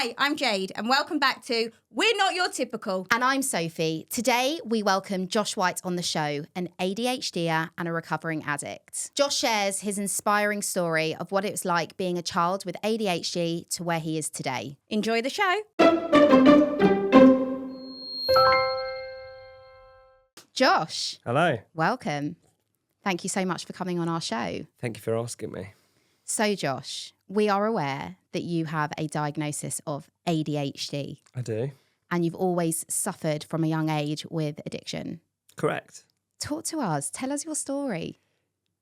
Hi, I'm Jade, and welcome back to We're Not Your Typical. And I'm Sophie. Today, we welcome Josh White on the show, an ADHDer and a recovering addict. Josh shares his inspiring story of what it was like being a child with ADHD to where he is today. Enjoy the show. Josh. Hello. Welcome. Thank you so much for coming on our show. Thank you for asking me. So, Josh, we are aware that you have a diagnosis of ADHD. I do. And you've always suffered from a young age with addiction. Correct. Talk to us. Tell us your story.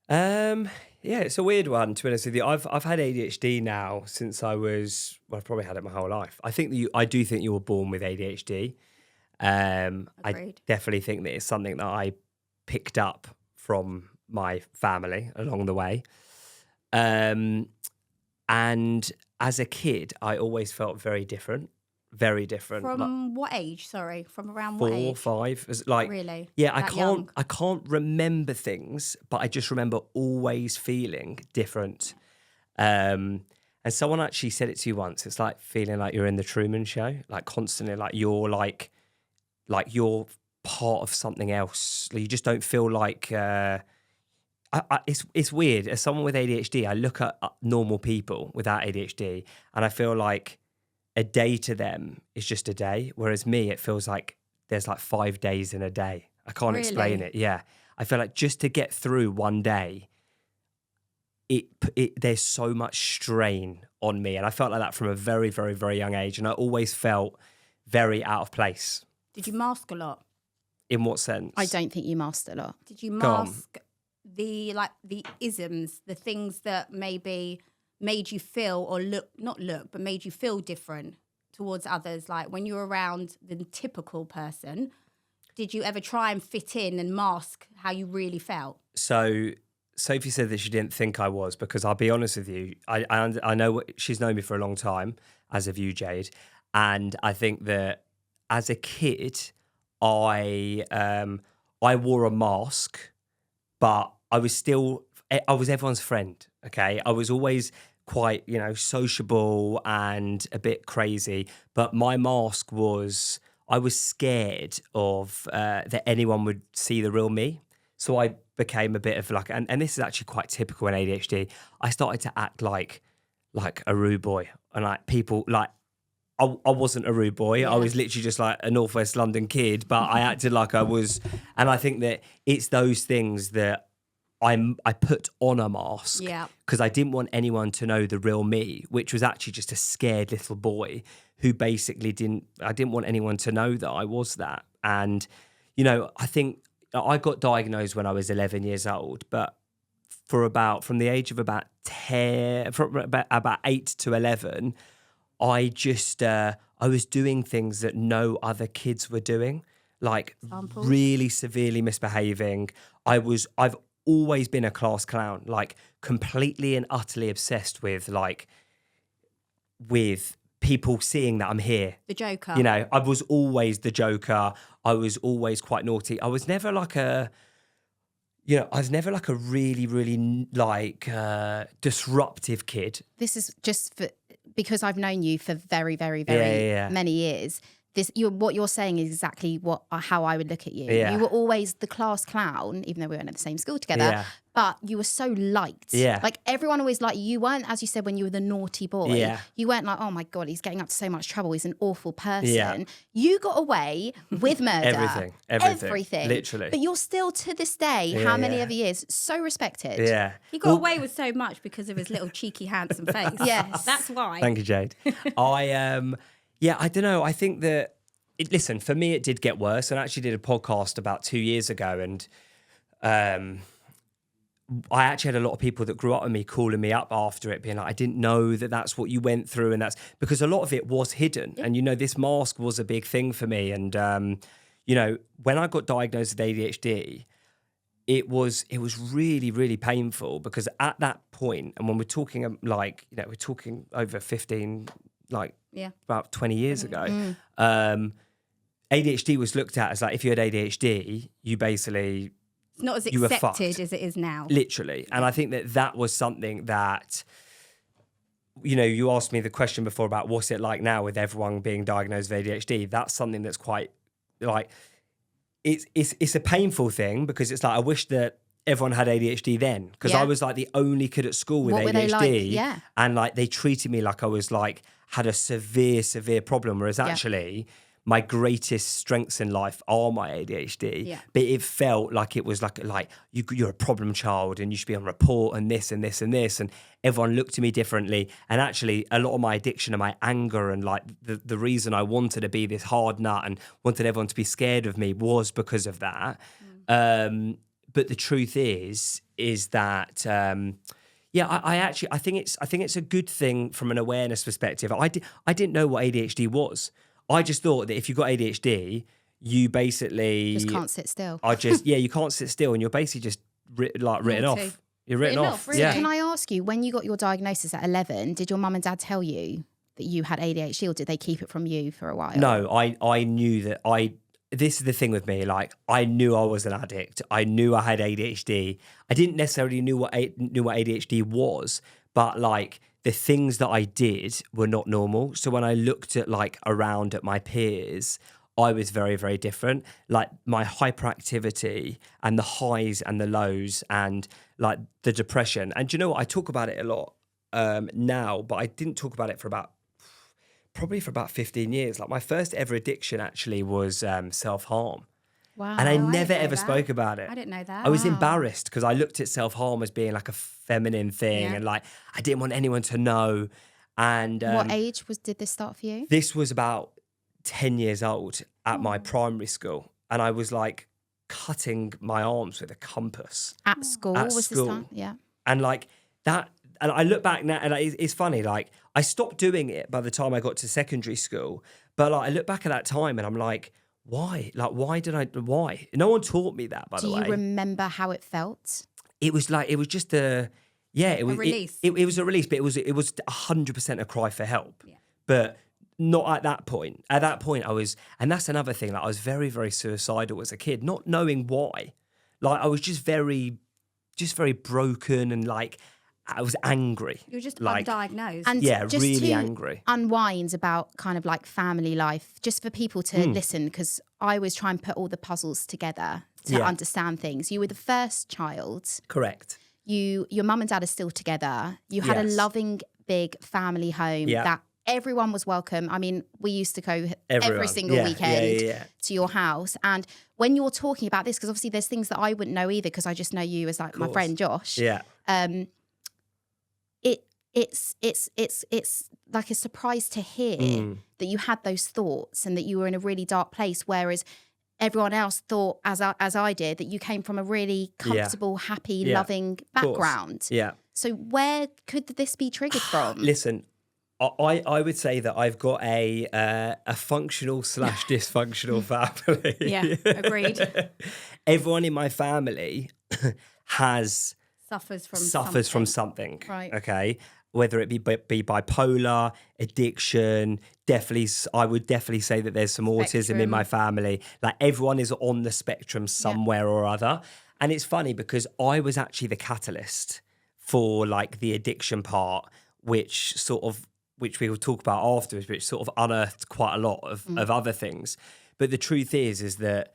Yeah, it's a weird one, to be honest with you. I've had ADHD now since I've probably had it my whole life. I do think you were born with ADHD. I definitely think that it's something that I picked up from my family along the way. And as a kid, I always felt very different. Very different. From what age? Sorry, from around 4 what age? or 5. Really? Yeah, That I can't remember things, but I just remember always feeling different. And someone actually said it to you once. It's like feeling like you're in the Truman Show, like constantly, like you're part of something else. You just don't feel like. It's weird. As someone with ADHD, I look at normal people without ADHD, and I feel like a day to them is just a day, whereas me, it feels like there's like 5 days in a day. I can't explain it. Yeah, I feel like just to get through one day, there's so much strain on me, and I felt like that from a very, very, very young age, and I always felt very out of place. Did you mask a lot? In what sense? I don't think you masked a lot. Did you mask the isms, the things that maybe made you feel but made you feel different towards others? Like when you were around the typical person, did you ever try and fit in and mask how you really felt? So Sophie said that she didn't think I was, because I'll be honest with you, I know she's known me for a long time, as have you, Jade, and I think that as a kid, I wore a mask, but I was everyone's friend, okay? I was always quite, sociable and a bit crazy, but my mask was, I was scared of that anyone would see the real me. So I became a bit of like, and this is actually quite typical in ADHD, I started to act like a rude boy, and like people, like, I wasn't a rude boy. Yeah. I was literally just like a Northwest London kid, but I acted like I was. And I think that it's those things that I put on a mask because I didn't want anyone to know the real me, which was actually just a scared little boy who basically I didn't want anyone to know that I was that. And, I think I got diagnosed when I was 11 years old, but from the age of about 10, from about 8 to 11, I was doing things that no other kids were doing, like really severely misbehaving. I've always been a class clown, like completely and utterly obsessed with people seeing that I'm here. The Joker. I was always the Joker. I was always quite naughty. I was never like a really, really disruptive kid. This is just because I've known you for very, very, very many years. What you're saying is exactly how I would look at you. Yeah. You were always the class clown, even though we weren't at the same school together, but you were so liked. Yeah. Like everyone always liked you. You weren't, as you said, when you were the naughty boy, you weren't like, oh my God, he's getting up to so much trouble. He's an awful person. Yeah. You got away with murder. Everything. Literally. But you're still to this day, how many ever years, so respected. Yeah. He got away with so much because of his little cheeky, handsome face. Yes. That's why. Thank you, Jade. I don't know. I think that, listen, for me, it did get worse. And I actually did a podcast about 2 years ago. And I actually had a lot of people that grew up with me calling me up after it, being like, I didn't know that that's what you went through. And that's because a lot of it was hidden. Yeah. And, this mask was a big thing for me. And, when I got diagnosed with ADHD, it was really, really painful because at that point, and when we're talking we're talking over 15, about 20 years ago, ADHD was looked at as like, if you had ADHD, you basically... It's not as accepted as it is now. Literally. And I think that was something that you asked me the question before about what's it like now with everyone being diagnosed with ADHD. That's something that's quite like, it's a painful thing, because it's like, I wish that everyone had ADHD then, because I was like the only kid at school with ADHD. Were they like? Yeah. And like they treated me like I was like, had a severe problem, whereas actually my greatest strengths in life are my ADHD. Yeah. But it felt like it was like you're a problem child and you should be on report and this and this and this, and everyone looked at me differently. And actually a lot of my addiction and my anger and like the reason I wanted to be this hard nut and wanted everyone to be scared of me was because of that. But the truth is that I think it's a good thing from an awareness perspective. I didn't know what ADHD was. I just thought that if you got ADHD, you basically just can't sit still. You can't sit still, and you're basically just written off. You're written off. Really? Yeah. Can I ask you, when you got your diagnosis at 11, did your mum and dad tell you that you had ADHD, or did they keep it from you for a while? No, I knew that this is the thing with me, like I knew I was an addict. I knew I had ADHD. I didn't necessarily knew what ADHD was, but like the things that I did were not normal. So when I looked at like around at my peers, I was very, very different. Like my hyperactivity and the highs and the lows and like the depression. And do you know what? I talk about it a lot now, but I didn't talk about it for about 15 years. Like my first ever addiction actually was self-harm. Wow. And I never ever spoke about it. I didn't know that. I was embarrassed because I looked at self-harm as being like a feminine thing, and like I didn't want anyone to know. And what age did this start for you? This was about 10 years old at my primary school, and I was like cutting my arms with a compass at school. This time? Yeah. And like that, and I look back now, and it's funny. Like I stopped doing it by the time I got to secondary school, but like I look back at that time, and I'm like, why? Like, why? No one taught me that, by the way. Do you remember how it felt? It was just a release. It was a release, but it was 100% a cry for help. Yeah. But not at that point. At that point, I was, and that's another thing. Like, I was very, very suicidal as a kid, not knowing why. Like, I was just very broken, and like I was angry. You were just like, undiagnosed. And just really to angry. Unwind about kind of like family life, just for people to listen, because I always try and put all the puzzles together to understand things. You were the first child. Correct. Your mum and dad are still together. You had a loving, big family home that everyone was welcome. I mean, we used to go every single weekend to your house. And when you're talking about this, because obviously there's things that I wouldn't know either, because I just know you as like my friend Josh. Yeah. It's like a surprise to hear that you had those thoughts and that you were in a really dark place, whereas everyone else thought, as I did, that you came from a really comfortable, happy, loving background. Yeah. So where could this be triggered from? Listen, I would say that I've got a functional / dysfunctional family. Yeah, agreed. Everyone in my family suffers from something. Right. Okay. Whether it be bipolar, addiction, I would definitely say that there's some autism in my family. Like everyone is on the spectrum somewhere or other. And it's funny because I was actually the catalyst for like the addiction part, which we will talk about afterwards, which sort of unearthed quite a lot of other things. But the truth is that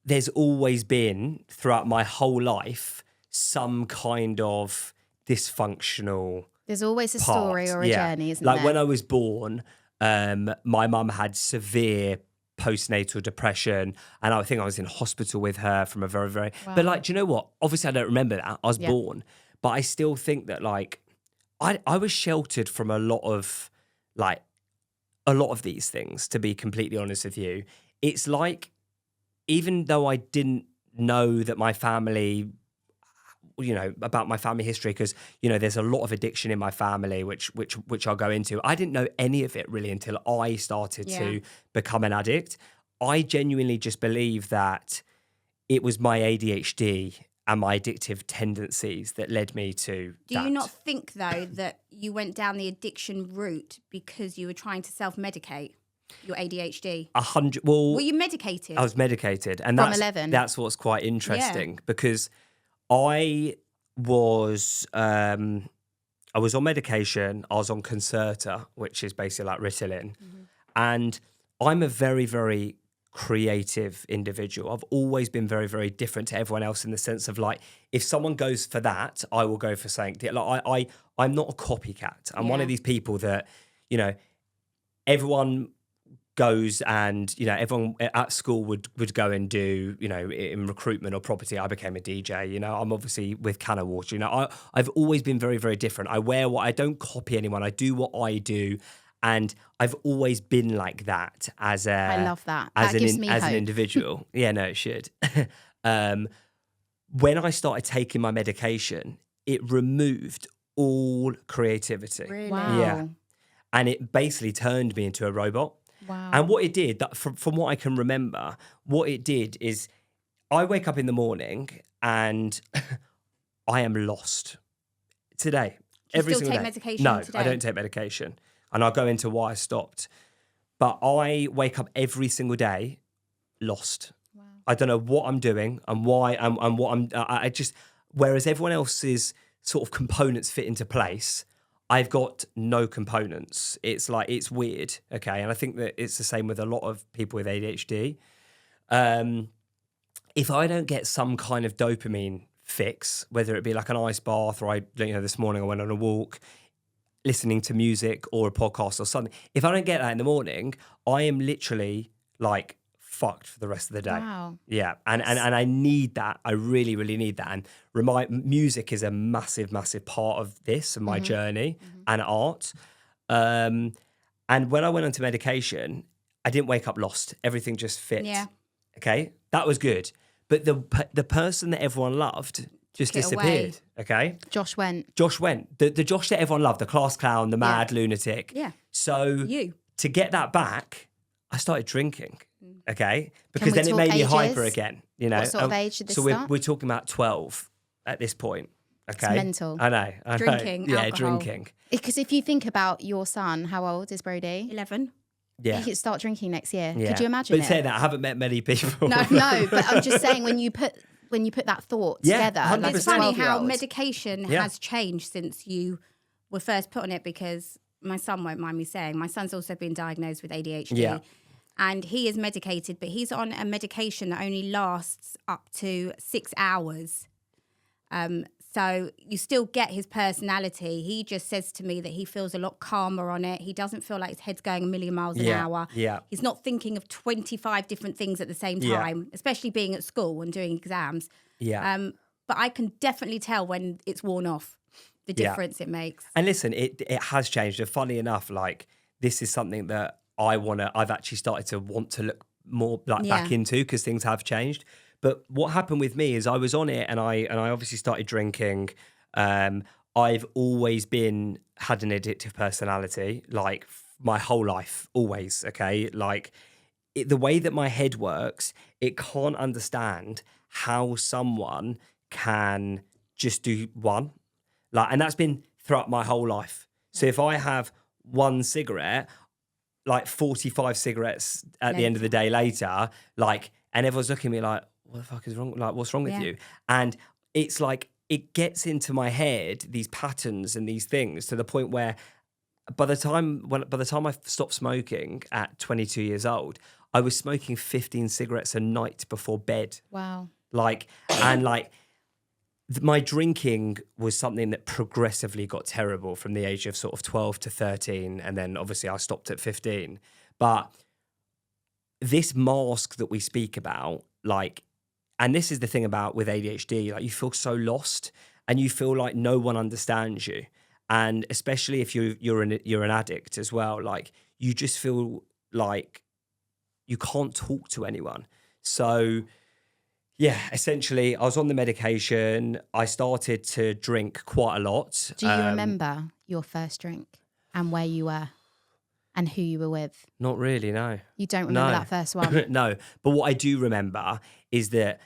there's always been throughout my whole life some kind of dysfunctional. There's always a story or a journey, isn't there? Like when I was born, my mum had severe postnatal depression, and I think I was in hospital with her from a very, very. Wow. But like, do you know what? Obviously, I don't remember that. I was born, but I still think that like I was sheltered from a lot of these things. To be completely honest with you, it's like, even though I didn't know that my family, about my family history, because, there's a lot of addiction in my family, which I'll go into. I didn't know any of it really until I started to become an addict. I genuinely just believe that it was my ADHD and my addictive tendencies that led me to Do you not think, though, that you went down the addiction route because you were trying to self-medicate your ADHD? 100. Well, were you medicated? I was medicated, and from 11. That's what's quite interesting because I was I was on medication. I was on Concerta, which is basically like Ritalin. And I'm a very, very creative individual. I've always been very, very different to everyone else in the sense of like, if someone goes for that, I will go for something. Like I'm not a copycat. I'm one of these people that, you know, everyone goes and, you know, everyone at school would go and do, you know, in recruitment or property. I became a DJ, you know, I'm obviously with Can of Water, you know, I've always been very, very different. I wear what I don't copy anyone. I do what I do. And I've always been like that as I love that. As That gives me as hope. an individual. Yeah, no, it should. When I started taking my medication, it removed all creativity. Really? Wow. Yeah. And it basically turned me into a robot. Wow. And what it did, that from what I can remember, what it did is I wake up in the morning and I am lost today. Do you every still single take day. medication No, today? I don't take medication. And I'll go into why I stopped. But I wake up every single day lost. Wow. I don't know what I'm doing and why and what I just, whereas everyone else's sort of components fit into place, I've got no components. It's like, it's weird, okay? And I think that it's the same with a lot of people with ADHD. If I don't get some kind of dopamine fix, whether it be like an ice bath or this morning I went on a walk, listening to music or a podcast or something, if I don't get that in the morning, I am literally like fucked for the rest of the day. Wow. Yeah. And I need that. I really, really need that. And music is a massive, massive part of this and my journey and art. And when I went onto medication, I didn't wake up lost. Everything just fit. Yeah. Okay. That was good. But the person that everyone loved just Took it disappeared. Okay. Josh went. The Josh that everyone loved, the class clown, the mad lunatic. Yeah. So to get that back, I started drinking. Okay, because we then it talk made me ages? hyper again. You know, What sort of age did this so start? we're talking about 12 at this point. Okay, It's mental. I know. Drinking, yeah, alcohol. drinking. Because if you think about your son, how old is Brody? 11. Yeah, He could start drinking next year. yeah. Could you imagine But it? saying that, I haven't met many people. No, but I'm just saying when you put that thought Yeah, together, 100%. like It's funny how 12-year-old. medication Yeah. has changed since you were first put on it, because my son won't mind me saying, my son's also been diagnosed with ADHD. Yeah. And he is medicated, but he's on a medication that only lasts up to 6 hours. So you still get his personality. He just says to me that he feels a lot calmer on it. He doesn't feel like his head's going a million miles an hour. Yeah. He's not thinking of 25 different things at the same Yeah. time, especially being at school and doing exams. Yeah. But I can definitely tell when it's worn off, the Yeah. difference it makes. And listen, it has changed. And funny enough, like this is something that I've actually started to want to look more like back into, because things have changed. But what happened with me is I was on it and I obviously started drinking. I've always had an addictive personality, like my whole life, always. Okay. Like the way that my head works, it can't understand how someone can just do one. Like, and that's been throughout my whole life. So if I have one cigarette, like 45 cigarettes at the end of the day later, like, and everyone's looking at me like, what the fuck is wrong? Like, what's wrong with you? And it's like, it gets into my head, these patterns and these things, to the point where by the time I stopped smoking at 22 years old, I was smoking 15 cigarettes a night before bed. Wow. My drinking was something that progressively got terrible from the age of sort of 12 to 13. And then obviously I stopped at 15. But this mask that we speak about, like, and this is the thing about with ADHD, like you feel so lost and you feel like no one understands you. And especially if you're an addict as well, like you just feel like you can't talk to anyone. So yeah, essentially, I was on the medication. I started to drink quite a lot. Do you remember your first drink and where you were and who you were with? Not really, no. You don't remember that first one? No, but what I do remember is that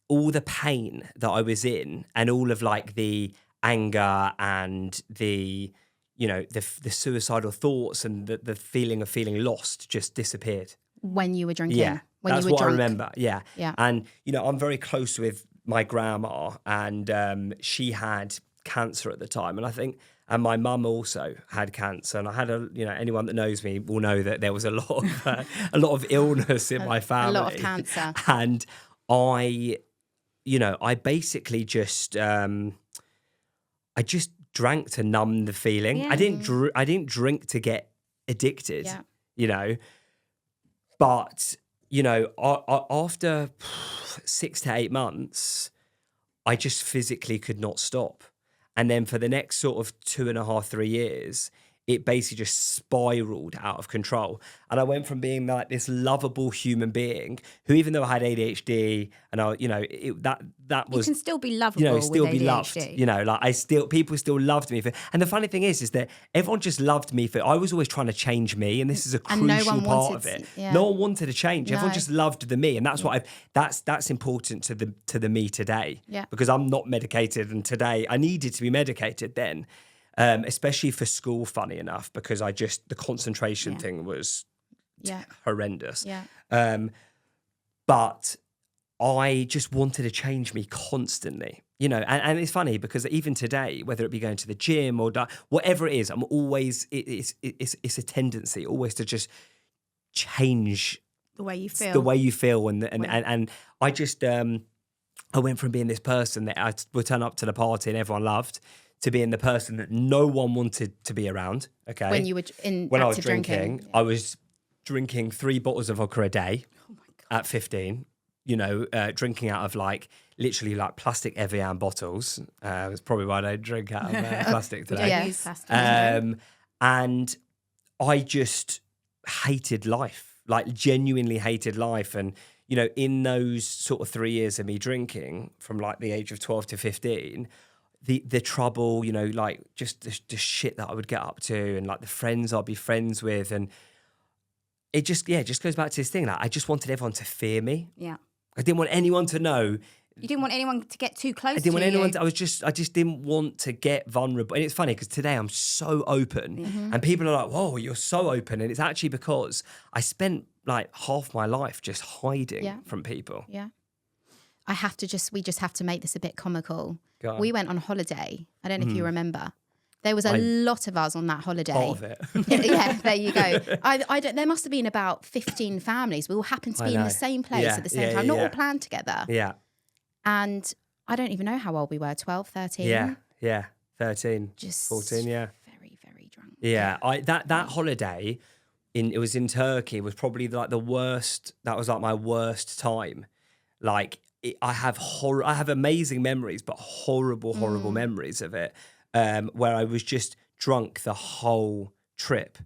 all the pain that I was in and all of like the anger and the, the suicidal thoughts and the feeling of feeling lost just disappeared. When you were drinking? Yeah. When That's you were what drunk? I remember. Yeah. Yeah. And, I'm very close with my grandma, and she had cancer at the time. And I think And my mum also had cancer, and I had anyone that knows me will know that there was a lot of illness in my family, a lot of cancer, and I basically just I just drank to numb the feeling. Yeah. I didn't drink to get addicted, but after 6 to 8 months, I just physically could not stop. And then for the next sort of 2.5, 3 years, it basically just spiraled out of control. And I went from being like this lovable human being who, even though I had ADHD and that was... You can still be lovable still with be ADHD. loved. People still loved me for... And the funny thing is that everyone just loved me for... I was always trying to change me, and this is a crucial part of it. No one wanted to change. Everyone just loved the me. And that's what that's important to the me today. Yeah. Because I'm not medicated, and today I needed to be medicated then. Especially for school, funny enough, because the concentration thing was horrendous. Yeah. But I just wanted to change me constantly, and it's funny because even today, whether it be going to the gym or whatever it is, I'm always, it's a tendency always to just change the way you feel. And I just, I went from being this person that I would turn up to the party and everyone loved, to being the person that no one wanted to be around. Okay. When you were when I was drinking, I was drinking 3 bottles of vodka a day at 15. Drinking out of literally plastic Evian bottles. That's probably why I don't drink out of plastic today. We don't use plastic. And I just hated life, genuinely hated life. And in those sort of 3 years of me drinking, from the age of 12 to 15. The trouble, just the shit that I would get up to, and the friends I'd be friends with, and it just goes back to this thing. I just wanted everyone to fear me. Yeah. I didn't want anyone to know. You didn't want anyone to get too close to you. I didn't want anyone to, I just didn't want to get vulnerable. And it's funny because today I'm so open, and people are like, whoa, you're so open. And it's actually because I spent half my life just hiding from people. Yeah. We just have to make this a bit comical. We went on holiday. I don't know if you remember. There was a lot of us on that holiday. Part of it. Yeah, there you go. There must have been about 15 families. We all happened to be in the same place at the same time, not all planned together. Yeah. And I don't even know how old we were, 12, 13. Yeah, 13, just 14, very, very drunk. Yeah, that holiday, it was in Turkey, was probably the worst. That was my worst time. I have amazing memories, but horrible memories of it, where I was just drunk the whole trip.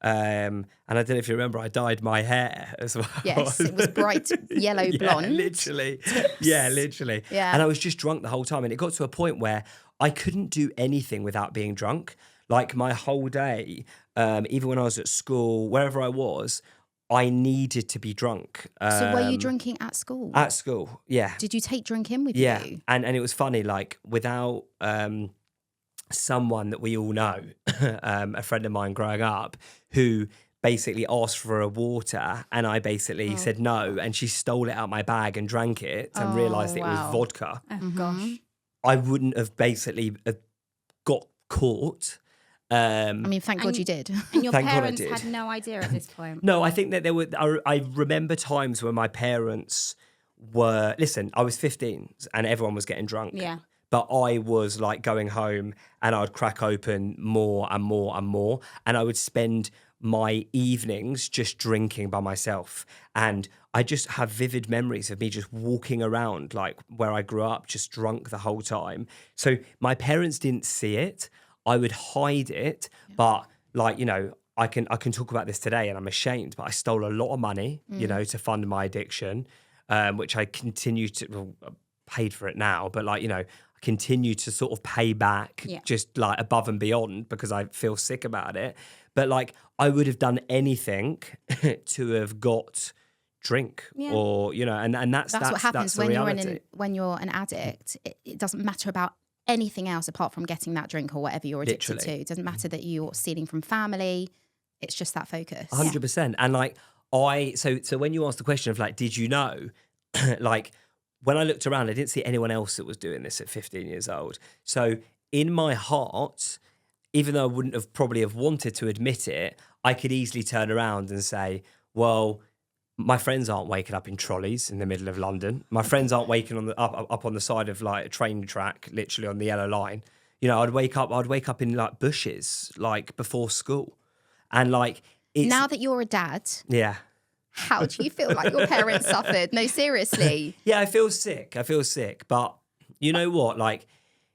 And I don't know if you remember, I dyed my hair as well. Yes, it was bright yellow blonde. Literally. Tips. Yeah, literally. Yeah. And I was just drunk the whole time. And it got to a point where I couldn't do anything without being drunk. My whole day, even when I was at school, wherever I was, I needed to be drunk. So were you drinking at school? At school, yeah. Did you take drinking with you? Yeah, and it was funny, without someone that we all know, a friend of mine growing up, who basically asked for a water, and I basically said no, and she stole it out my bag and drank it and realised it was vodka. Oh, gosh. I wouldn't have basically got caught. Thank God you did. And your parents had no idea at this point. No, I think that there were. I remember times when my parents were. Listen, I was 15 and everyone was getting drunk. Yeah. But I was going home and I would crack open more and more and more, and I would spend my evenings just drinking by myself. And I just have vivid memories of me just walking around where I grew up, just drunk the whole time. So my parents didn't see it. I would hide it, but I can talk about this today, and I'm ashamed, but I stole a lot of money, to fund my addiction, which I continue to, paid for it now, but I continue to sort of pay back just above and beyond because I feel sick about it. But I would have done anything to have got drink or, and that's what happens when you're an addict. It doesn't matter about anything else apart from getting that drink or whatever you're addicted to. It doesn't matter that you're stealing from family. It's just that focus. 100%. And so when you asked the question of did you know, when I looked around, I didn't see anyone else that was doing this at 15 years old. So in my heart, even though I wouldn't have probably have wanted to admit it, I could easily turn around and say, well, my friends aren't waking up in trolleys in the middle of London. My friends aren't waking up on the side of like a train track, literally on the yellow line. You know, I'd wake up in like bushes, like before school. And like, now that you're a dad, yeah. How do you feel like your parents suffered? No, seriously. Yeah, I feel sick. But you know what? Like,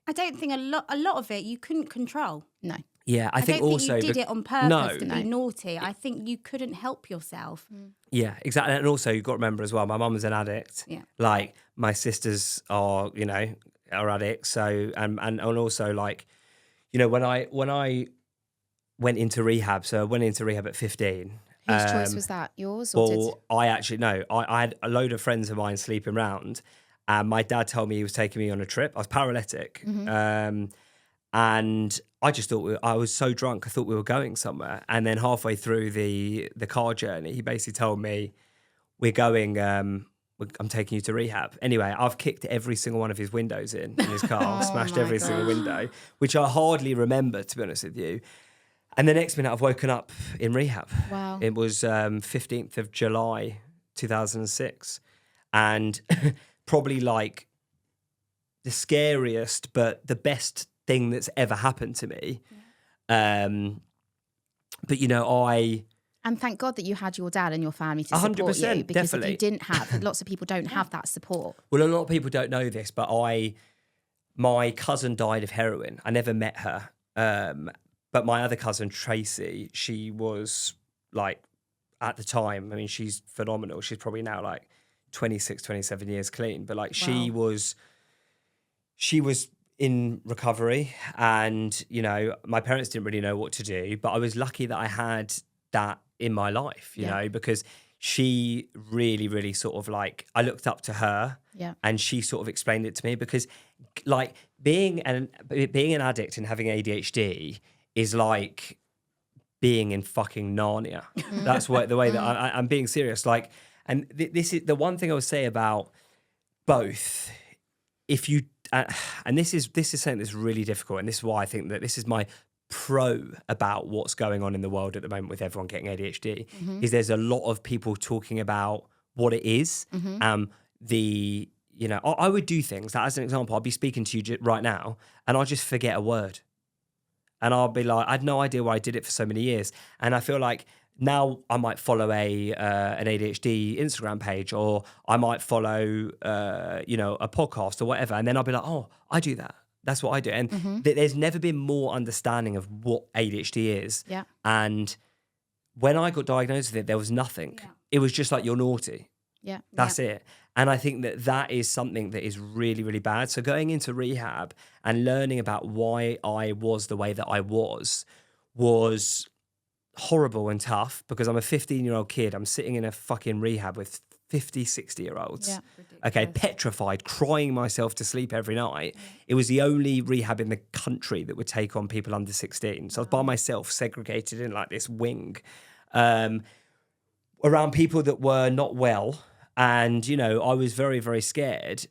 I don't think a lot of it you couldn't control. No. Yeah, I think don't also think you did it on purpose to be naughty. I think you couldn't help yourself. Yeah, exactly. And also you've got to remember as well, my mum was an addict. Yeah. Like my sisters are, you know, are addicts. So and also like, you know, when I went into rehab, so I went into rehab at 15. Whose choice was that? Yours or Well, I actually no. I had a load of friends of mine sleeping around, and my dad told me he was taking me on a trip. I was paralytic. And I just thought I was so drunk. I thought we were going somewhere. And then halfway through the car journey, he basically told me, "We're going. I'm taking you to rehab." Anyway, I've kicked every single one of his windows in his car, smashed every single window, which I hardly remember, to be honest with you. And the next minute, I've woken up in rehab. Wow! It was 15th of July, 2006, and probably like the scariest, but the best thing that's ever happened to me. But you know, and thank God that you had your dad and your family to support 100%, you, because definitely. if you didn't have, lots of people don't have that support. Well, a lot of people don't know this, but my cousin died of heroin. I never met her, but my other cousin Tracy, she was like, at the time, I mean, she's phenomenal. She's probably now like 26, 27 years clean, but like she was in recovery, and you know, my parents didn't really know what to do, but I was lucky that I had that in my life, you know, because she really, really sort of like, I looked up to her, and she sort of explained it to me, because like being an addict and having ADHD is like being in fucking Narnia. That's the way that I'm being serious. Like, and this is the one thing I would say about both. If you and this is something that's really difficult, and this is why I think that this is my pro about what's going on in the world at the moment with everyone getting ADHD, is there's a lot of people talking about what it is. You know, I would do things that, as an example, I'd be speaking to you right now, and I'll just forget a word, and I'll be like, I had no idea why I did it for so many years, and I feel like now I might follow an ADHD Instagram page, or I might follow, you know, a podcast or whatever. And then I'll be like, oh, I do that. That's what I do. And there's never been more understanding of what ADHD is. Yeah. And when I got diagnosed with it, there was nothing. Yeah. It was just like, you're naughty. Yeah. That's it. And I think that is something that is really, really bad. So going into rehab and learning about why I was the way that I was horrible and tough, because I'm a 15-year-old kid. I'm sitting in a fucking rehab with 50, 60-year-olds. Yeah, okay, petrified, crying myself to sleep every night. Yeah. It was the only rehab in the country that would take on people under 16. So I was by myself, segregated in like this wing, around people that were not well. And, you know, I was very, very scared.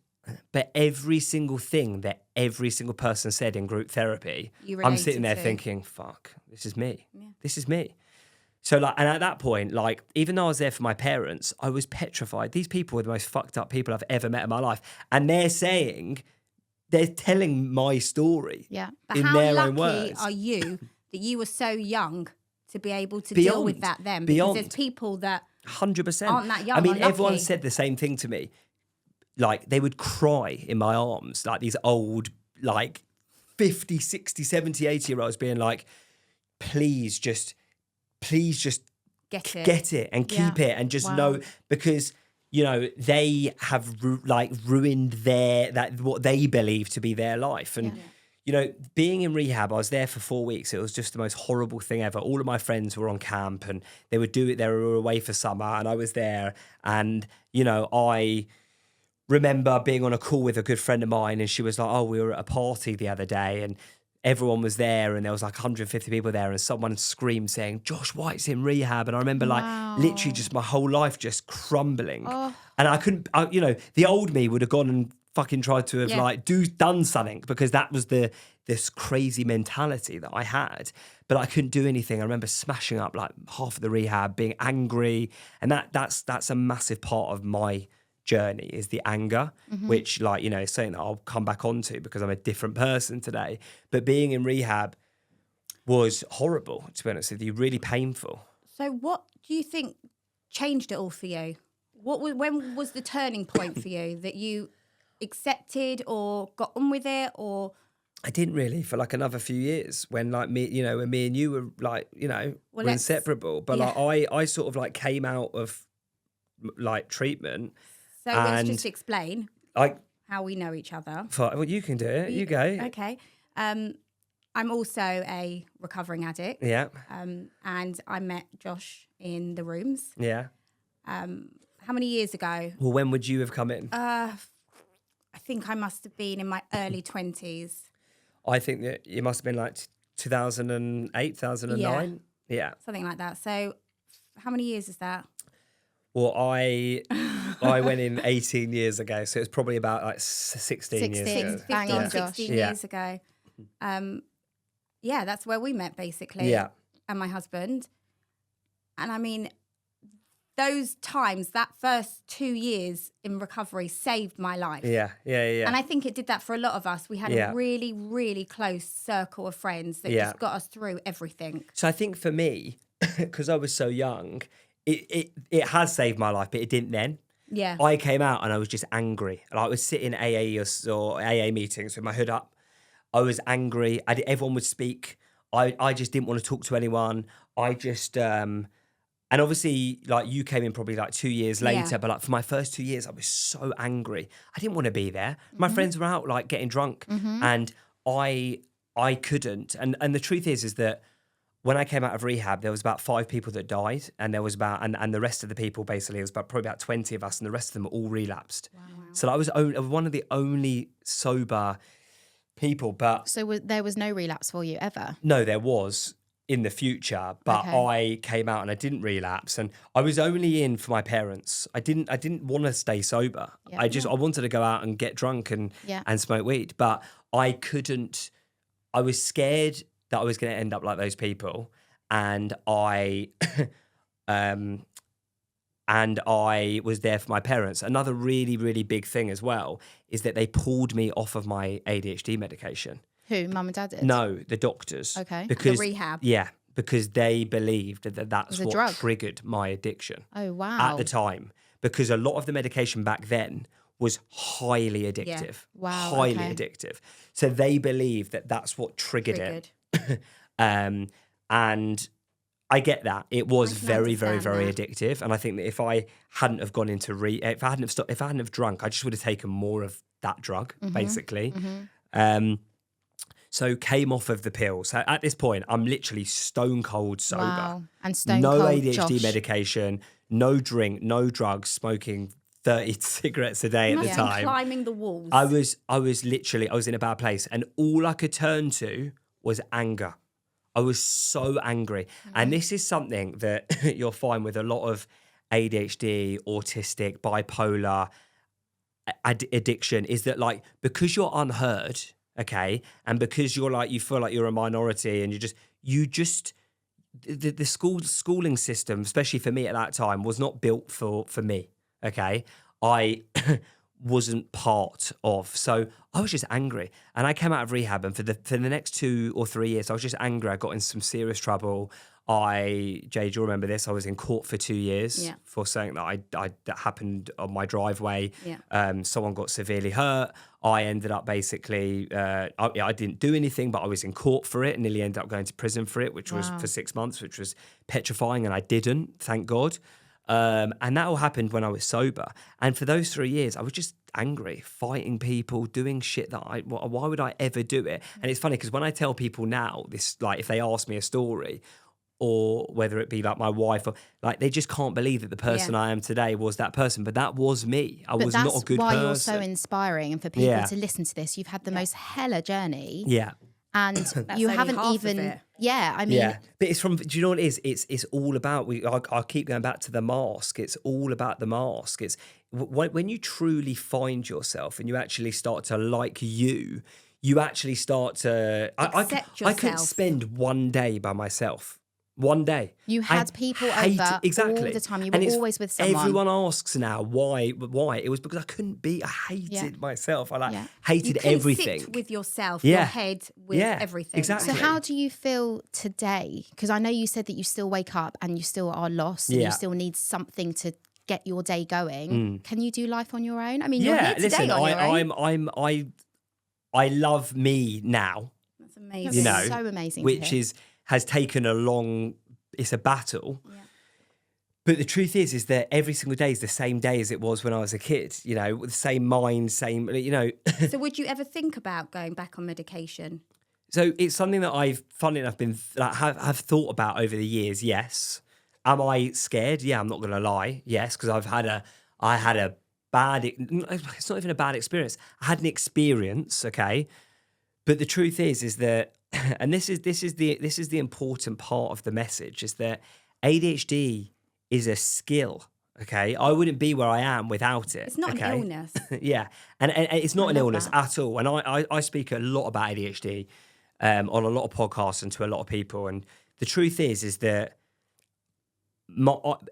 But every single thing that every single person said in group therapy, I'm sitting there thinking, fuck, this is me. Yeah. This is me. So like, and at that point, like, even though I was there for my parents, I was petrified. These people were the most fucked up people I've ever met in my life. And they're telling my story in their own words. How lucky are you that you were so young to be able to deal with that then? Because there's people that 100% aren't that young. I mean, everyone said the same thing to me. Like, they would cry in my arms, like these old, like 50, 60, 70, 80-year-olds being like, please just get it and keep it, and just know, because, you know, they have ruined what they believe to be their life. And, you know, being in rehab, I was there for 4 weeks. It was just the most horrible thing ever. All of my friends were on camp, and they would do it. They were away for summer, and I was there. And, you know, I remember being on a call with a good friend of mine, and she was like, oh, we were at a party the other day, and everyone was there, and there was like 150 people there, and someone screamed saying, Josh White's in rehab. And I remember like literally just my whole life just crumbling. And I couldn't, you know, the old me would have gone and fucking tried to have done something, because that was this crazy mentality that I had, but I couldn't do anything. I remember smashing up like half of the rehab, being angry, and that's a massive part of my journey, is the anger, which, like, you know, is something that I'll come back onto because I'm a different person today. But being in rehab was horrible, to be honest with you, really painful. So what do you think changed it all for you? When was the turning point for you that you accepted or got on with it? Or I didn't really for like another few years, when like me, you know, when me and you were like, you know, were inseparable. But like I sort of like came out of like treatment. So let's just explain how we know each other. Well, you can do it. You go. Okay. I'm also a recovering addict. Yeah. And I met Josh in the rooms. Yeah. How many years ago? Well, when would you have come in? I think I must have been in my early 20s. I think that it must have been like 2008, 2009. Yeah. Something like that. So how many years is that? Well, I went in 18 years ago, so it's probably about like 16 years ago. 16 years ago. Yeah, that's where we met, basically. Yeah. And my husband. And I mean, those times, that first 2 years in recovery saved my life. Yeah. And I think it did that for a lot of us. We had a really, really close circle of friends that just got us through everything. So I think for me, because I was so young, it has saved my life, but it didn't then. Yeah. I came out and I was just angry. And I was sitting in AA or AA meetings with my hood up. I was angry. Everyone would speak. I just didn't want to talk to anyone. I just... and obviously, like, you came in probably like 2 years later, but like for my first 2 years, I was so angry. I didn't want to be there. My friends were out like getting drunk, and I couldn't. And the truth is that when I came out of rehab, there was about 5 people that died, and there was about and the rest of the people, basically, it was probably about 20 of us, and the rest of them all relapsed. Wow. So I was one of the only sober people. But so there was no relapse for you ever? No, there was in the future, but I came out and I didn't relapse, and I was only in for my parents. I didn't want to stay sober. Yeah. I wanted to go out and get drunk and smoke weed, but I couldn't. I was scared that I was going to end up like those people, and I was there for my parents. Another really, really big thing as well is that they pulled me off of my ADHD medication. Who, mum and dad did? No, the doctors. Okay. Because, the rehab. Yeah, because they believed that's what drug? triggered my addiction. Oh, wow. At the time. Because a lot of the medication back then was highly addictive. Yeah. Wow. Highly addictive. So they believed that that's what triggered it. And I get that. It was very, very, very addictive. And I think that if I hadn't have gone into if I hadn't have drunk, I just would have taken more of that drug, basically. So came off of the pill. So at this point, I'm literally stone cold sober. Wow. And stone cold, no ADHD medication, no drink, no drugs, smoking 30 cigarettes a day at the time. Climbing the walls. I was in a bad place, and all I could turn to was anger. I was so angry. And this is something that you'll find with a lot of ADHD, autistic, bipolar addiction, is that, like, because you're unheard, okay, and because you're like, you feel like you're a minority, and the schooling system, especially for me at that time, was not built for me, okay? I wasn't part of. So I was just angry. And I came out of rehab, and for the next 2 or 3 years, I was just angry. I got in some serious trouble. Jade, you'll remember this, I was in court for 2 years for something that happened on my driveway. Yeah. Someone got severely hurt. I ended up basically, I didn't do anything, but I was in court for it and nearly ended up going to prison for it, which was for 6 months, which was petrifying, and I didn't, thank God. And that all happened when I was sober. And for those 3 years, I was just angry, fighting people, doing shit that why would I ever do it? And it's funny because when I tell people now this, like if they ask me a story, or whether it be like my wife, or like they just can't believe that the person I am today was that person. But that was me. I was not a good person. That's why you're so inspiring, and for people to listen to this, you've had the most hella journey. Yeah. And That's you only haven't half of even, it. I mean, but it's from, do you know what it is? It's all about, I keep going back to the mask. It's all about the mask. It's when you truly find yourself and you actually start to like you actually start to, Accept I couldn't yourself. spend one day by myself. One day. you had people over all the time. You were always with someone. Everyone asks now why. It was because I couldn't be. I hated myself. I hated everything. Sit with yourself, your head with everything. Exactly. So how do you feel today? Because I know you said that you still wake up and you still are lost and you still need something to get your day going. Can you do life on your own? I mean, you're here today on your own. I love me now. That's amazing. You know, so amazing. Which has taken it's a battle. Yeah. But the truth is that every single day is the same day as it was when I was a kid, you know, with the same mind, same, you know. So would you ever think about going back on medication? So it's something that I've, funnily enough, have thought about over the years, yes. Am I scared? Yeah, I'm not going to lie. Yes, because I had a bad, it's not even a bad experience. I had an experience, okay? But the truth is that, and this is the important part of the message, is that ADHD is a skill. Okay, I wouldn't be where I am without it. It's not an illness. Yeah, and it's not an illness at all. And I speak a lot about ADHD on a lot of podcasts and to a lot of people. And the truth is that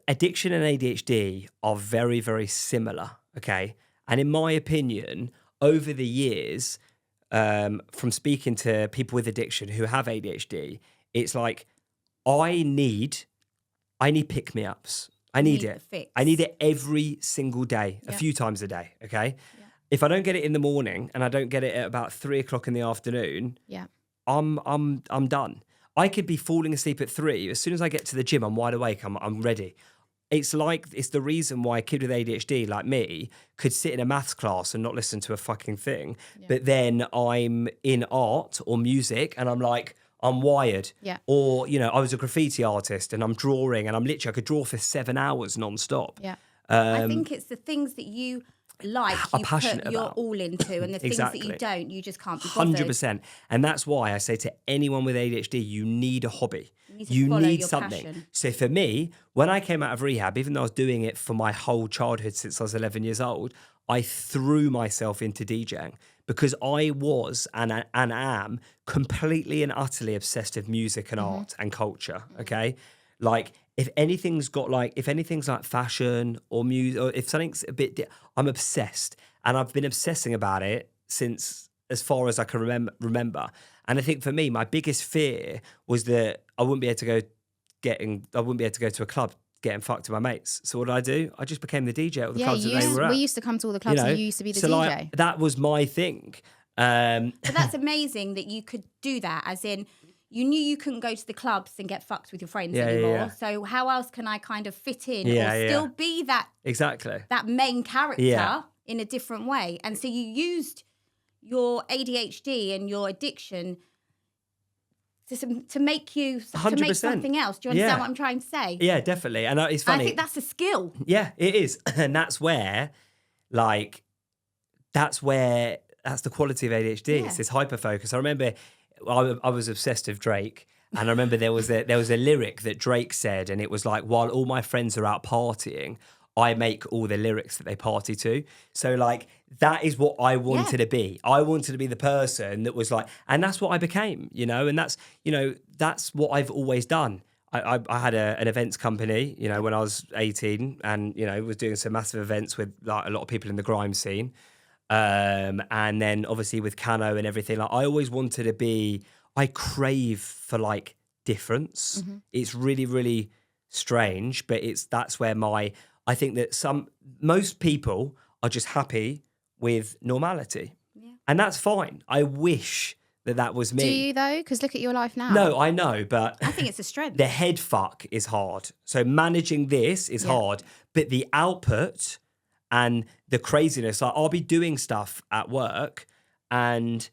addiction and ADHD are very, very similar. Okay, and in my opinion, over the years, from speaking to people with addiction who have ADHD, it's like I need pick-me-ups. I need it. I need it every single day, a few times a day. Okay, if I don't get it in the morning and I don't get it at about 3 o'clock in the afternoon, I'm done. I could be falling asleep at 3. As soon as I get to the gym, I'm wide awake. I'm ready. It's the reason why a kid with ADHD like me could sit in a maths class and not listen to a fucking thing. Yeah. But then I'm in art or music and I'm like, I'm wired. Yeah. Or, you know, I was a graffiti artist and I'm drawing and I could draw for 7 hours nonstop. Yeah. I think it's the things that you like, you put your all into, and the things that you don't, you just can't be bothered. 100%. And that's why I say to anyone with ADHD, you need a hobby. You need your something. Passion. So for me, when I came out of rehab, even though I was doing it for my whole childhood since I was 11 years old, I threw myself into DJing because I was and am completely and utterly obsessed with music and art and culture. Okay, like if anything's like fashion or music, or if something's a bit, I'm obsessed, and I've been obsessing about it since as far as I can remember. And I think for me, my biggest fear was that I wouldn't be able to go to a club getting fucked with my mates. So what did I do? I just became the DJ at all the clubs that they were at. We used to come to all the clubs and you used to be the DJ. Like, that was my thing. But that's amazing that you could do that, as in you knew you couldn't go to the clubs and get fucked with your friends anymore. Yeah. So how else can I kind of fit in or still be that that main character in a different way? And so you used your ADHD and your addiction to make you 100%. To make something else. Do you understand what I'm trying to say? Yeah, definitely. And it's funny. I think that's a skill. Yeah, it is. And that's where, that's the quality of ADHD. Yeah. It's this hyper focus. I remember I was obsessed with Drake. And I remember there was a lyric that Drake said, and it was like, while all my friends are out partying, I make all the lyrics that they party to. So like, that is what I wanted to be. I wanted to be the person that was like, and that's what I became, you know, and that's what I've always done. I had an events company, you know, when I was 18 and, you know, was doing some massive events with like a lot of people in the grime scene. And then obviously with Cano and everything, like I always wanted to be, I crave for like difference. Mm-hmm. It's really, really strange, but that's where I think that most people are just happy with normality. Yeah. And that's fine. I wish that was me. Do you though? Because look at your life now. No, I know, but I think it's a strength. The head fuck is hard. So managing this is hard, but the output and the craziness, like I'll be doing stuff at work and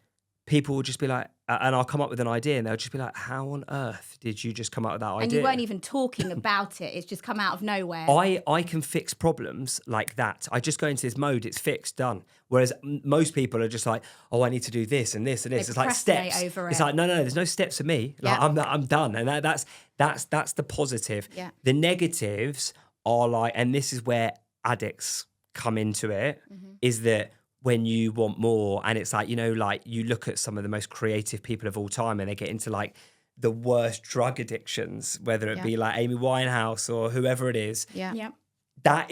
people will just be like, and I'll come up with an idea and they'll just be like, how on earth did you just come up with that idea? And you weren't even talking about it. It's just come out of nowhere. I can fix problems like that. I just go into this mode, it's fixed, done. Whereas most people are just like, oh, I need to do this and this and this. It's like steps. It's like, no, there's no steps for me. Like, I'm done. And that's the positive. Yeah. The negatives are like, and this is where addicts come into it, is that when you want more, and it's like, you know, like you look at some of the most creative people of all time and they get into like the worst drug addictions, whether it be like Amy Winehouse or whoever it is. Yeah. That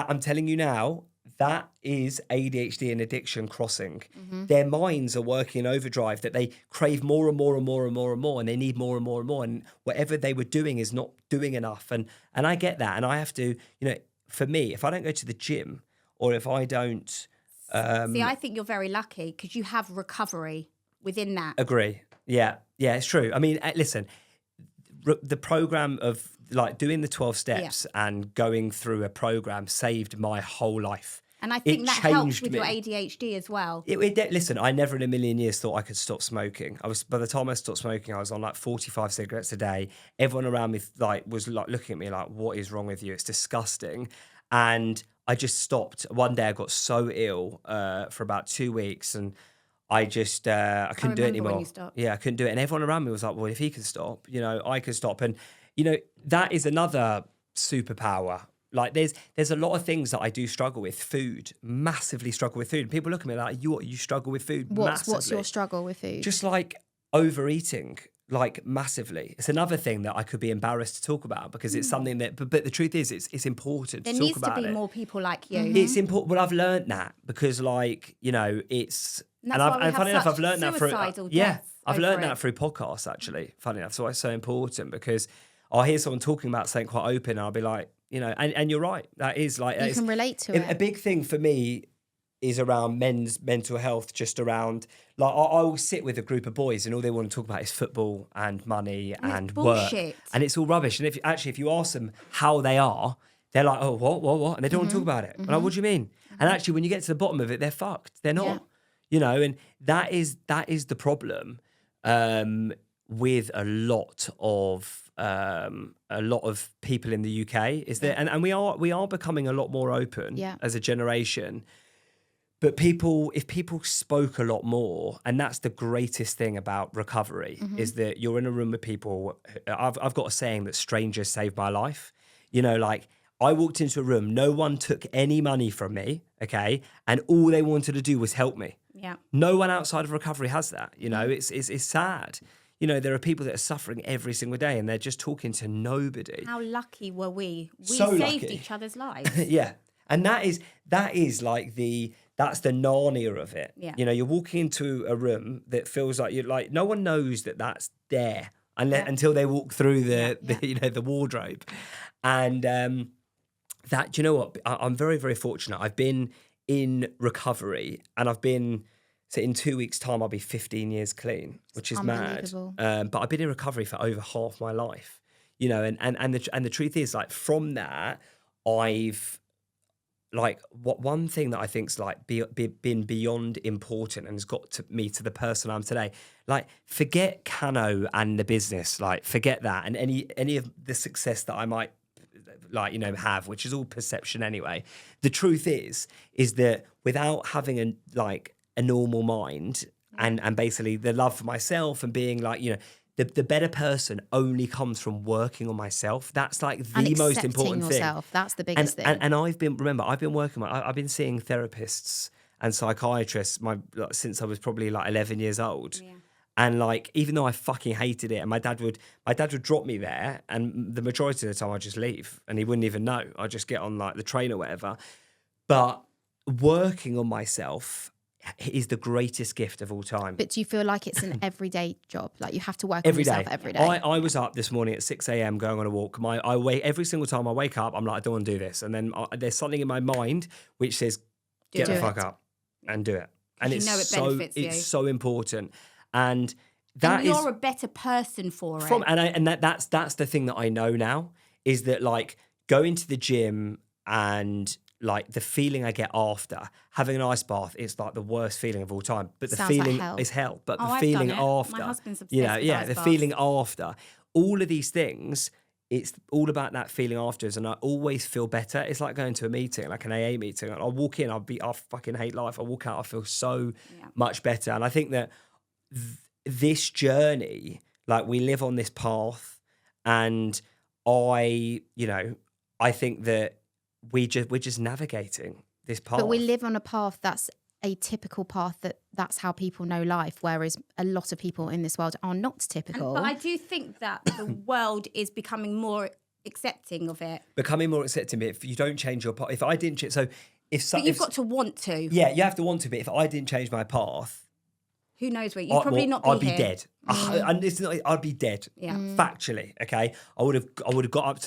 I'm telling you now, that is ADHD and addiction crossing. Their minds are working in overdrive, that they crave more and more and more and more and more, and they need more and more and more. And whatever they were doing is not doing enough. And I get that. And I have to, you know, for me, if I don't go to the gym or if I don't... See, I think you're very lucky because you have recovery within that. Agree. Yeah, it's true. I mean, listen, the program of like doing the 12 steps and going through a program saved my whole life. And I think that helps with your ADHD as well. Listen, I never in a million years thought I could stop smoking. By the time I stopped smoking, I was on like 45 cigarettes a day. Everyone around me was looking at me like, what is wrong with you? It's disgusting. And I just stopped. One day I got so ill for about 2 weeks and I just, I couldn't do it anymore. When you stopped. Yeah, I couldn't do it. And everyone around me was like, well, if he can stop, you know, I can stop. And, you know, that is another superpower. Like there's a lot of things that I do struggle with. Food, massively struggle with food. And people look at me like, you struggle with food massively. What's your struggle with food? Just like overeating. Like massively. It's another thing that I could be embarrassed to talk about because it's something that, but the truth is it's important to talk about it. There needs to be more people like you. It's important. Well, I've learned that because like, you know, it's, and funny enough, I've learned that through, I've learned that it. through podcasts actually, funny enough. So it's so important because I'll hear someone talking about something quite open and I'll be like, you know, and you're right. That is like, you can relate to it. A big thing for me is around men's mental health, just around, like, I will sit with a group of boys and all they want to talk about is football and money and work. And it's all rubbish. And if you ask them how they are, they're like, oh, what? And they don't want to talk about it. I'm like, what do you mean? And actually, when you get to the bottom of it, they're fucked. They're not, you know, and that is the problem with a lot of people in the UK is that, and we are becoming a lot more open as a generation. But if people spoke a lot more, and that's the greatest thing about recovery, is that you're in a room with people. I've got a saying that strangers saved my life. You know, like I walked into a room, no one took any money from me, okay? And all they wanted to do was help me. Yeah. No one outside of recovery has that. You know, it's sad. You know, there are people that are suffering every single day and they're just talking to nobody. How lucky were we? We so saved lucky. each other's lives. Yeah. And that is like that's the Narnia of it. Yeah. You know, you're walking into a room that feels like no one knows that that's there until they walk through the wardrobe. And that, do you know what? I'm very, very fortunate. I've been in recovery and so in 2 weeks' time, I'll be 15 years clean, which is mad. But I've been in recovery for over half my life, you know, and the truth is, like, from that, I've, like, one thing that I think's like been beyond important and has got me to the person I'm today. Like, forget Cano and the business, like, forget that, and any of the success that I might, like, you know, have, which is all perception anyway. The truth is that without having a normal mind and basically the love for myself and being like, you know, the better person only comes from working on myself. That's like the most important yourself. thing. That's the biggest thing. And I've been seeing therapists and psychiatrists since I was probably like 11 years old. Yeah. And like, even though I fucking hated it, and my dad would drop me there, and the majority of the time I'd just leave and he wouldn't even know. I'd just get on like the train or whatever. But working on myself is the greatest gift of all time. But do you feel like it's an everyday job? Like you have to work on yourself every day? I was up this morning at 6 a.m. going on a walk. I wake every single time I wake up, I'm like, I don't want to do this. And then there's something in my mind which says, get the fuck up and do it. And it's so important. And you're a better person for it. And that's the thing that I know now is that, like, going to the gym and like the feeling I get after having an ice bath, it's like the worst feeling of all time. But the Sounds feeling like hell. is hell. But the I've feeling done it. after, My husband's obsessed you know, with yeah, ice the baths. feeling after, all of these things, it's all about that feeling afterwards. And I always feel better. It's like going to a meeting, like an AA meeting. I'll walk in, I fucking hate life. I walk out, I feel so much better. And I think that this journey, like we live on this path, and I think that we're just navigating this path. But we live on a path that's a typical path, that's how people know life, whereas a lot of people in this world are not typical. But I do think that the world is becoming more accepting of it. Becoming more accepting, but if you don't change your path, if I didn't change, so if But you've got to want to. Yeah, you have to want to, but if I didn't change my path, who knows where you'd probably not be I'd be here. dead. And it's not, I'd be dead. Yeah. Factually, okay. I would have got up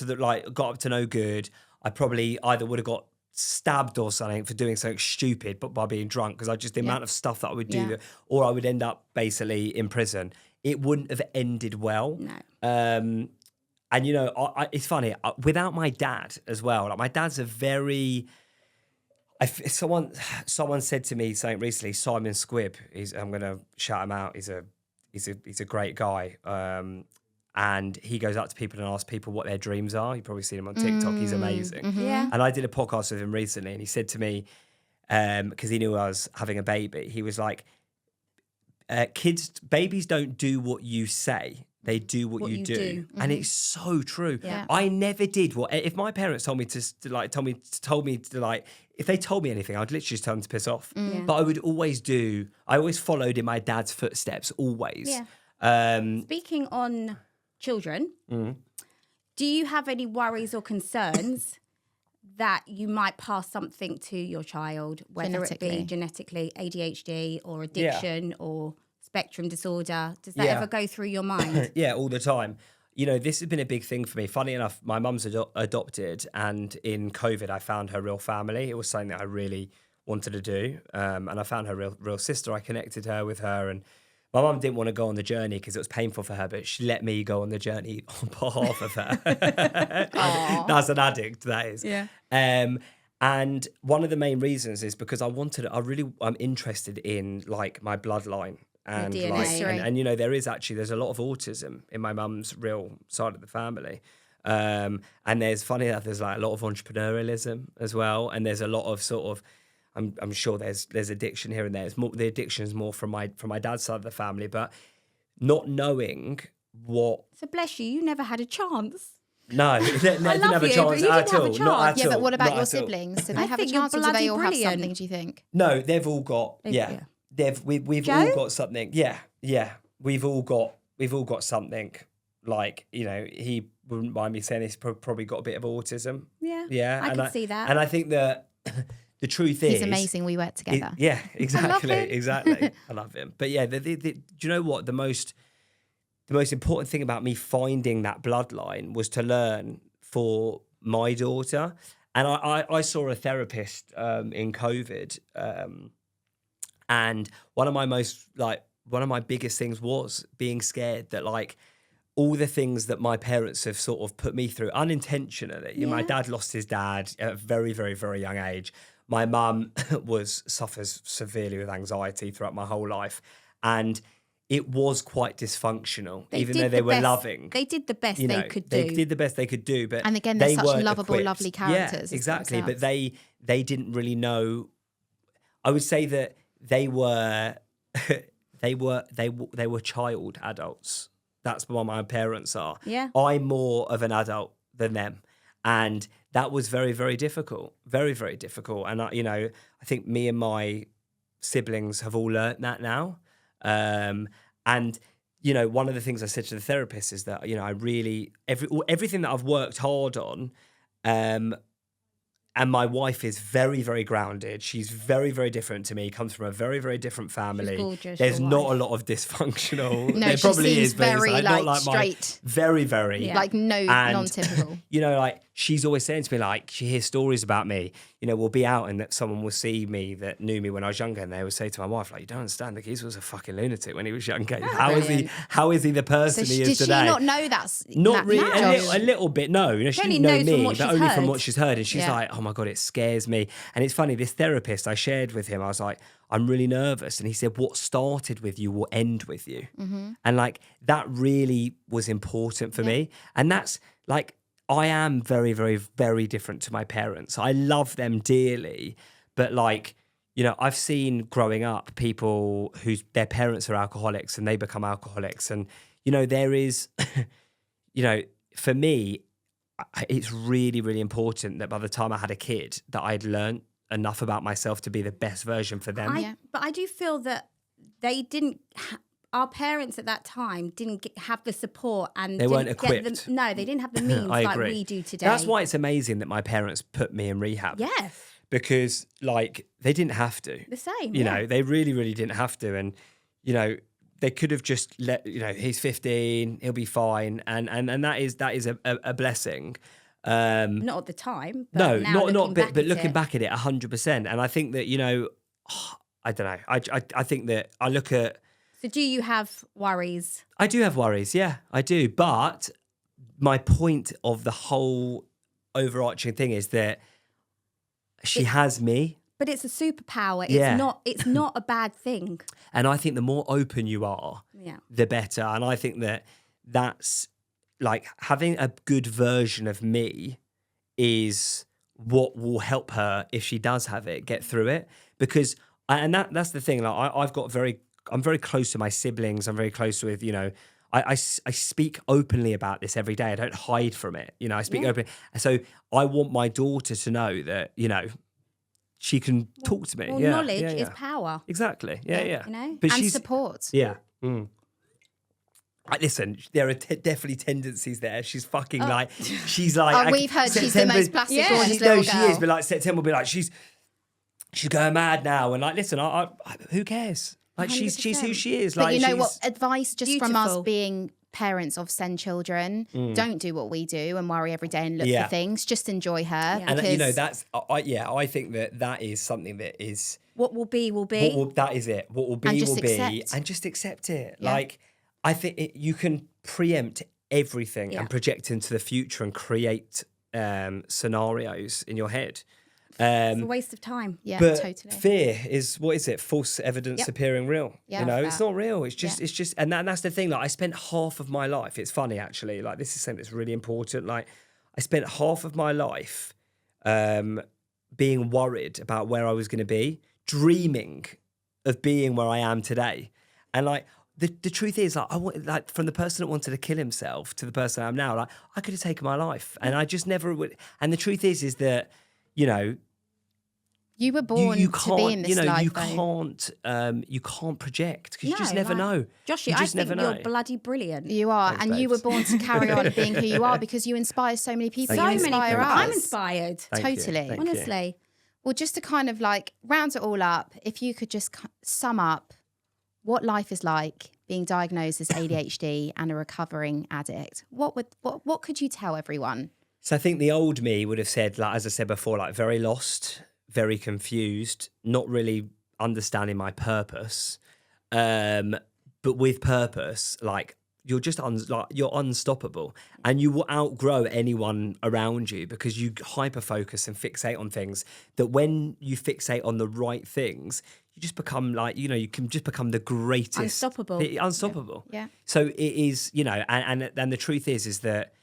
to no good. I probably either would have got stabbed or something for doing something stupid, but by being drunk, because the amount of stuff that I would do, or I would end up basically in prison. It wouldn't have ended well. No. And you know, it's funny without my dad as well. Like my dad's a very. Someone said to me something recently. Simon Squibb. I'm going to shout him out. He's a great guy. And he goes up to people and asks people what their dreams are. You've probably seen him on TikTok. He's amazing. Mm-hmm. Yeah. And I did a podcast with him recently, and he said to me, because he knew I was having a baby, he was like, babies don't do what you say. They do what you do. Mm-hmm. And it's so true. Yeah. I never did if my parents told me if they told me anything, I'd literally just tell them to piss off. Yeah. But I always followed in my dad's footsteps, always. Yeah. Speaking on children, do you have any worries or concerns that you might pass something to your child, whether it be genetically ADHD or addiction or spectrum disorder? Does that ever go through your mind? Yeah, all the time. You know, this has been a big thing for me. Funny enough, my mum's adopted, and in COVID, I found her real family. It was something that I really wanted to do, and I found her real sister. I connected her with her, and my mum didn't want to go on the journey because it was painful for her, but she let me go on the journey on behalf of her. That's an addict, that is. Yeah. And one of the main reasons is because I'm interested in like my bloodline. And and you know, there's a lot of autism in my mum's real side of the family. And there's funny enough, there's like a lot of entrepreneurialism as well. And there's a lot of sort of, I'm sure there's addiction here and there. The addiction is more from my dad's side of the family, but not knowing what. So bless you, you never had a chance. No, I didn't have a chance at all. Not at all. But what about your siblings? Do they have a chance, or do they all have something? Do you think? No, they've all got we've all got something. Yeah. We've all got something. Like, you know, he wouldn't mind me saying he's probably got a bit of autism. Yeah. I can see that. And I think that the truth is, he's amazing. We work together. Exactly. I love him. But yeah, do you know what the most important thing about me finding that bloodline was to learn for my daughter. And I saw a therapist in COVID, and one of my biggest things was being scared that like all the things that my parents have sort of put me through unintentionally. Yeah. My dad lost his dad at a very, very, very young age. My mum suffers severely with anxiety throughout my whole life, and it was quite dysfunctional, even though they were loving. They did the best they could do. They did the best they could do, but and again, they're such lovable, lovely characters. Yeah, exactly. But they didn't really know. I would say that they were child adults. That's what my parents are. Yeah. I'm more of an adult than them, and that was very, very difficult. Very, very difficult. And I think me and my siblings have all learnt that now. And you know, one of the things I said to the therapist is that, you know, I really everything that I've worked hard on, and my wife is very, very grounded. She's very, very different to me. Comes from a very, very different family. She's gorgeous, there's not a lot of dysfunctional. No, there she probably seems is, but very it's like not straight. Very, very like non-typical. You know, like she's always saying to me, like she hears stories about me. You know, we'll be out and that someone will see me that knew me when I was younger, and they would say to my wife, like, "You don't understand, the kid was a fucking lunatic when he was younger. How is he the person he is today?" Did she not know that's not really? A little bit. No, you know, she didn't know me, but only from what she's heard. And she's like, "Oh oh my God, it scares me. And it's funny, this therapist, I shared with him, I was like, I'm really nervous. And he said, what started with you will end with you. And like, that really was important for me. And that's like, I am very, very, very different to my parents. I love them dearly, but like, you know, I've seen growing up people their parents are alcoholics and they become alcoholics. And, you know, there is, you know, for me, it's really, really important that by the time I had a kid, that I'd learned enough about myself to be the best version for them. But I do feel that they didn't. Our parents at that time didn't have the support, and they weren't equipped. They didn't have the means like we do today. That's why it's amazing that my parents put me in rehab. Yes. Because like they didn't have to. The same. You know, they really, really didn't have to. And, you know, they could have just let, you know, he's 15, he'll be fine. And that is a blessing. Not at the time. But no, now but looking back at it 100%. And I think that, you know, I don't know. I think that I look at. So do you have worries? I do have worries. Yeah, I do. But my point of the whole overarching thing is that she has me. But it's a superpower. Yeah. It's not a bad thing. And I think the more open you are, the better. And I think that that's like having a good version of me is what will help her if she does have it, get through it. Because, and that's the thing, like I'm very close to my siblings. I'm very close with, you know, I speak openly about this every day. I don't hide from it. You know, I speak openly. So I want my daughter to know that, you know, she can talk to me. Well, knowledge is power. Exactly. Yeah. You know? But and support. Yeah. Listen, there are definitely tendencies there. She's fucking like, she's like. Oh, we've heard she's the most plastic gorgeous little girl. She is, but like September will be like, she's going mad now. And like, listen, I who cares? Like 100%. She's who she is. But like, you know what? Advice just beautiful. from us being parents of SEND children: don't do what we do and worry every day and look for things. Just enjoy her. Yeah. And you know, that's I think that is something that is what will be will be. That is it. What will be will be, and just accept it. Yeah. Like I think you can preempt everything and project into the future and create scenarios in your head. It's a waste of time. Yeah, but totally. Fear is, what is it? False evidence appearing real. Yeah, you know, it's not real. It's just, and that's the thing. Like I spent half of my life. It's funny actually. Like this is something that's really important. Like I spent half of my life being worried about where I was going to be, dreaming of being where I am today, and like. The truth is, like, I want, like, from the person that wanted to kill himself to the person I am now, like, I could have taken my life, and I just never would. And the truth is that, you know, you were born to be in this life. You can't project because you just never know. Joshie, I think you're bloody brilliant. You are, Thanks, and babes. you were born to carry on being who you are because you inspire so many people. So many people. Us. I'm inspired. Totally, honestly. Well, just to kind of like round it all up, if you could just sum up what life is like being diagnosed as ADHD and a recovering addict, what could you tell everyone? So I think the old me would have said, like as I said before, like very lost, very confused, not really understanding my purpose. But with purpose, like you're just you're unstoppable, and you will outgrow anyone around you because you hyper focus and fixate on things. That when you fixate on the right things, you just become like, you know, you can just become the greatest, unstoppable. Yeah. So it is, you know, and the truth is that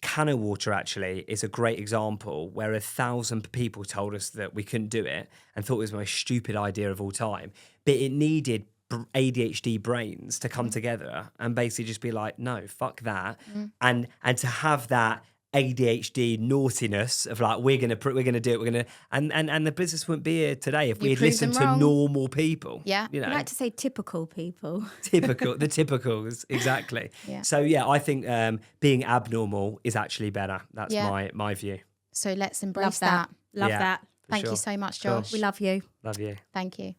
Cannon Water actually is a great example where 1,000 people told us that we couldn't do it and thought it was the most stupid idea of all time. But it needed ADHD brains to come together and basically just be like, no, fuck that, and to have that ADHD naughtiness of like we're gonna do it, and the business wouldn't be here today if we had listened to normal people. Yeah, you know, I like to say typical people. The typicals, exactly. Yeah. So yeah, I think being abnormal is actually better. That's my view. So let's embrace that. Love that. Thank you so much, Josh. We love you. Love you. Thank you.